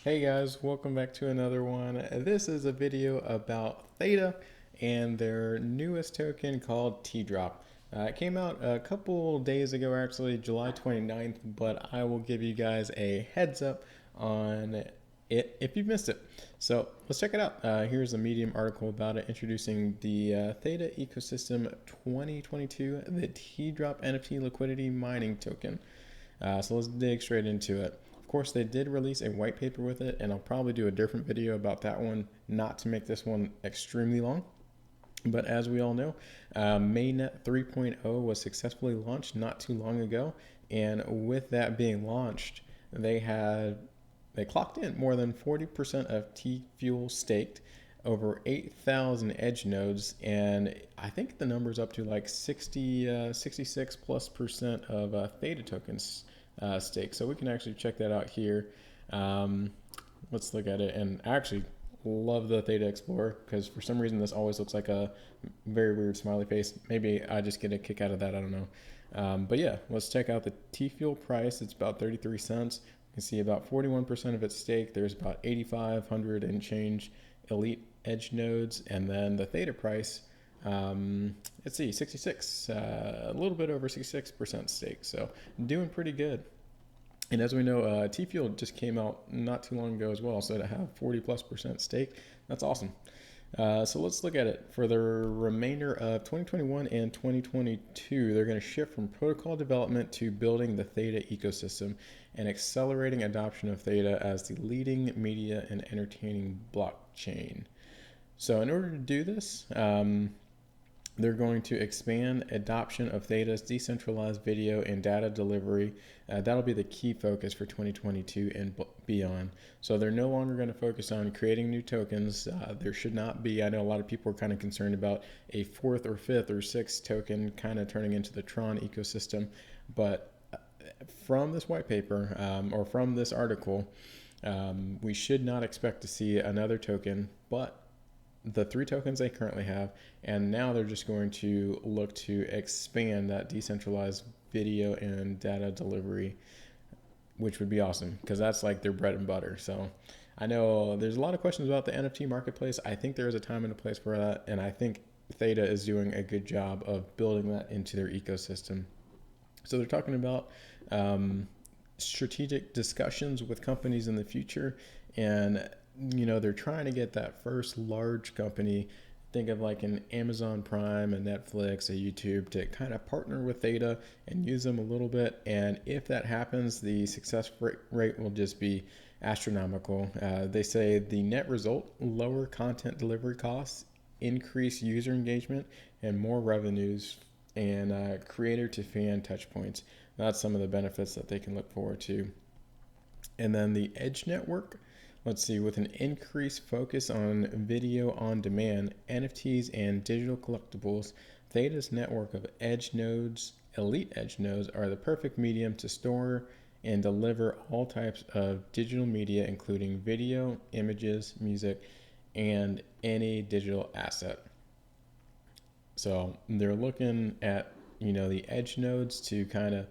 Hey guys, welcome back to another one. This is a video about Theta and their newest token called TDROP. It came out a couple days ago, actually, July 29th, but I will give you guys a heads up on it if you've missed it. So let's check it out. Here's a Medium article about it introducing the Theta Ecosystem 2022, the TDROP NFT liquidity mining token. So let's dig straight into it. Of course, they did release a white paper with it, and I'll probably do a different video about that one, not to make this one extremely long. But as we all know, Mainnet 3.0 was successfully launched not too long ago, and with that being launched, they clocked in more than 40% of T Fuel staked, over 8,000 edge nodes, and I think the number's up to like 66 plus percent of Theta tokens stake. So we can actually check that out here. Let's look at it. And I actually love the Theta Explorer because for some reason this always looks like a very weird smiley face. Maybe I just get a kick out of that. I don't know. But yeah, let's check out the T Fuel price. It's about 33 cents. You can see about 41% of its stake. There's about 8,500 and change elite edge nodes. And then the Theta price, let's see, 66, a little bit over 66% stake. So doing pretty good. And as we know, T Fuel just came out not too long ago as well. So to have 40+% stake, that's awesome. So let's look at it. For the remainder of 2021 and 2022, they're going to shift from protocol development to building the Theta ecosystem and accelerating adoption of Theta as the leading media and entertaining blockchain. So in order to do this, they're going to expand adoption of Theta's decentralized video and data delivery. That'll be the key focus for 2022 and beyond. So they're no longer going to focus on creating new tokens. There should not be, I know a lot of people are kind of concerned about a fourth or fifth or sixth token kind of turning into the Tron ecosystem. But from this white paper or from this article, we should not expect to see another token, but the 3 tokens they currently have, and now they're just going to look to expand that decentralized video and data delivery, which would be awesome because that's like their bread and butter. So I know there's a lot of questions about the NFT marketplace. I think there is a time and a place for that, and I think Theta is doing a good job of building that into their ecosystem. So they're talking about strategic discussions with companies in the future, and they're trying to get that first large company, think of like an Amazon Prime, a Netflix, a YouTube, to kind of partner with Theta and use them a little bit. And if that happens, the success rate will just be astronomical. They say the net result, lower content delivery costs, increased user engagement, and more revenues and creator to fan touch points. That's some of the benefits that they can look forward to. And then the Edge network. Let's see, with an increased focus on video on demand, NFTs, and digital collectibles, Theta's network of edge nodes, elite edge nodes, are the perfect medium to store and deliver all types of digital media, including video, images, music, and any digital asset. So they're looking at, the edge nodes to kind of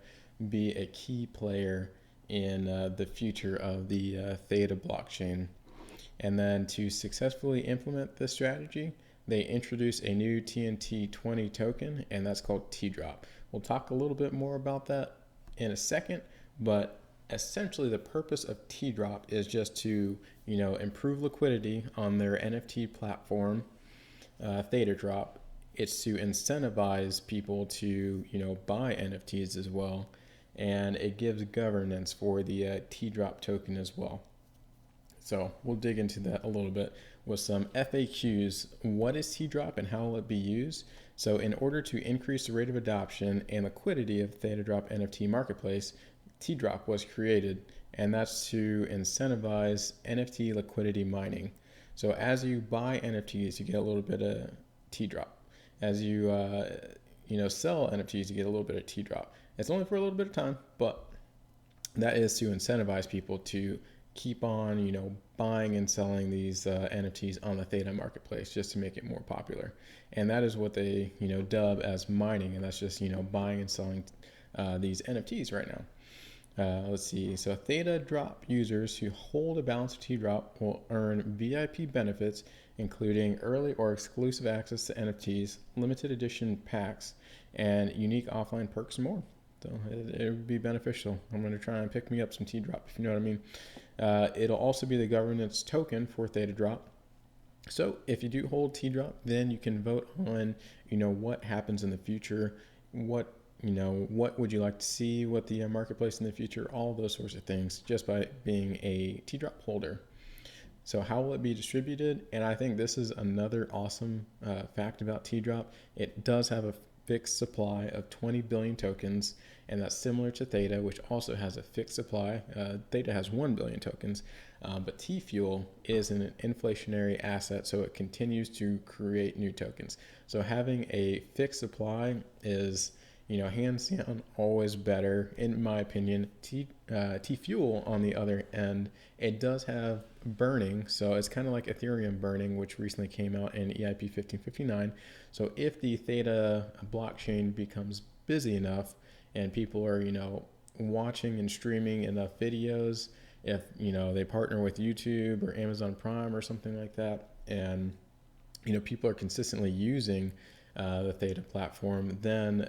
be a key player in the future of the Theta blockchain. And then to successfully implement this strategy, they introduce a new TNT20 token, and that's called TDROP. We'll talk a little bit more about that in a second, but essentially the purpose of TDROP is just to, improve liquidity on their NFT platform, ThetaDrop. It's to incentivize people to, buy NFTs as well, and it gives governance for the TDROP token as well. So we'll dig into that a little bit with some FAQs. What is TDROP and how will it be used? So in order to increase the rate of adoption and liquidity of ThetaDrop NFT marketplace, TDROP was created, and that's to incentivize NFT liquidity mining. So as you buy NFTs, you get a little bit of TDROP. As you sell NFTs, you get a little bit of TDROP. It's only for a little bit of time, but that is to incentivize people to keep on, buying and selling these NFTs on the Theta marketplace just to make it more popular. And that is what they, dub as mining, and that's just, buying and selling these NFTs right now. Let's see. So Theta Drop users who hold a balance of TDROP will earn VIP benefits, including early or exclusive access to NFTs, limited edition packs, and unique offline perks and more. So it would be beneficial. I'm going to try and pick me up some TDROP, if you know what I mean. It'll also be the governance token for Theta Drop. So if you do hold TDROP, then you can vote on, what happens in the future, what would you like to see, what the marketplace in the future, all those sorts of things, just by being a TDROP holder. So how will it be distributed? And I think this is another awesome fact about TDROP. It does have a fixed supply of 20 billion tokens, and that's similar to Theta, which also has a fixed supply. Theta has 1 billion tokens, but T-Fuel is an inflationary asset, so it continues to create new tokens. So having a fixed supply is, hands down, always better, in my opinion. T-Fuel, on the other end, it does have burning, so it's kind of like Ethereum burning, which recently came out in EIP 1559. So if the Theta blockchain becomes busy enough and people are, watching and streaming enough videos, if, they partner with YouTube or Amazon Prime or something like that, and, people are consistently using the Theta platform, then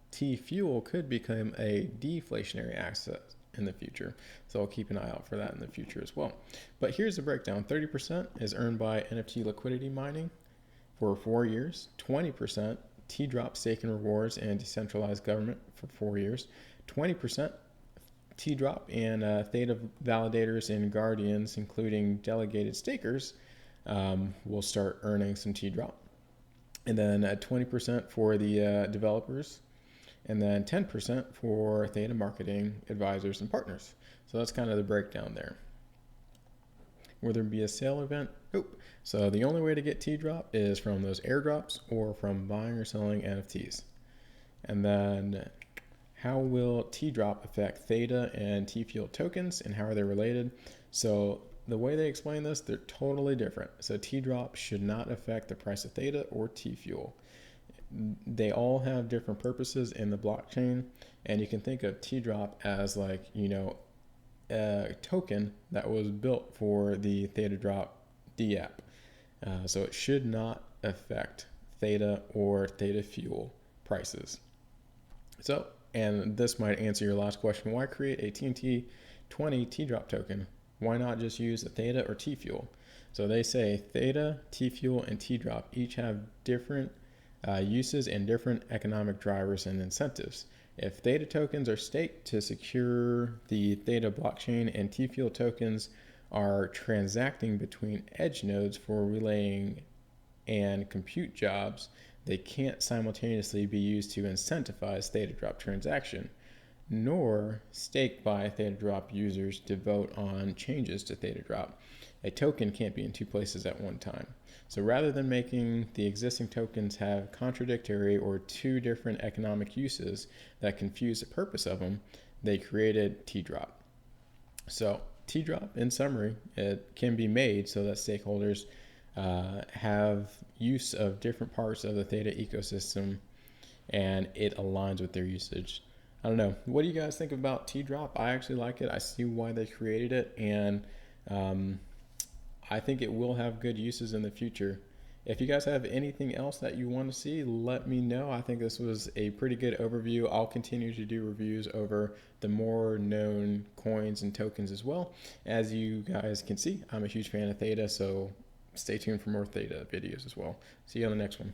T-Fuel could become a deflationary asset in the future. So I'll keep an eye out for that in the future as well. But here's the breakdown. 30% is earned by NFT liquidity mining for 4 years, 20% T-Drop stake and rewards and decentralized government for 4 years, 20% T-Drop and Theta validators and guardians, including delegated stakers, will start earning some T-Drop. And then 20% for the developers, and then 10% for Theta marketing advisors and partners. So that's kind of the breakdown there. Will there be a sale event? Nope. So the only way to get T-Drop is from those airdrops or from buying or selling NFTs. And then how will T-Drop affect Theta and T-Fuel tokens, and how are they related? So the way they explain this, they're totally different. So T-Drop should not affect the price of Theta or T-Fuel. They all have different purposes in the blockchain, and you can think of T-Drop as like, a token that was built for the Theta Drop DApp. So it should not affect Theta or Theta Fuel prices. So, and this might answer your last question, why create a TNT20 T-Drop token? Why not just use a Theta or T-Fuel? So they say Theta, T-Fuel, and T-Drop each have different uses and different economic drivers and incentives. If Theta tokens are staked to secure the Theta blockchain and T-Fuel tokens are transacting between edge nodes for relaying and compute jobs, they can't simultaneously be used to incentivize Theta Drop transaction, nor staked by Theta Drop users to vote on changes to Theta Drop. A token can't be in two places at one time. So rather than making the existing tokens have contradictory or two different economic uses that confuse the purpose of them, they created T-Drop. So T-Drop, in summary, it can be made so that stakeholders have use of different parts of the Theta ecosystem, and it aligns with their usage. I don't know. What do you guys think about T-Drop? I actually like it. I see why they created it, and I think it will have good uses in the future. If you guys have anything else that you want to see, let me know. I think this was a pretty good overview. I'll continue to do reviews over the more known coins and tokens as well. As you guys can see, I'm a huge fan of Theta, so stay tuned for more Theta videos as well. See you on the next one.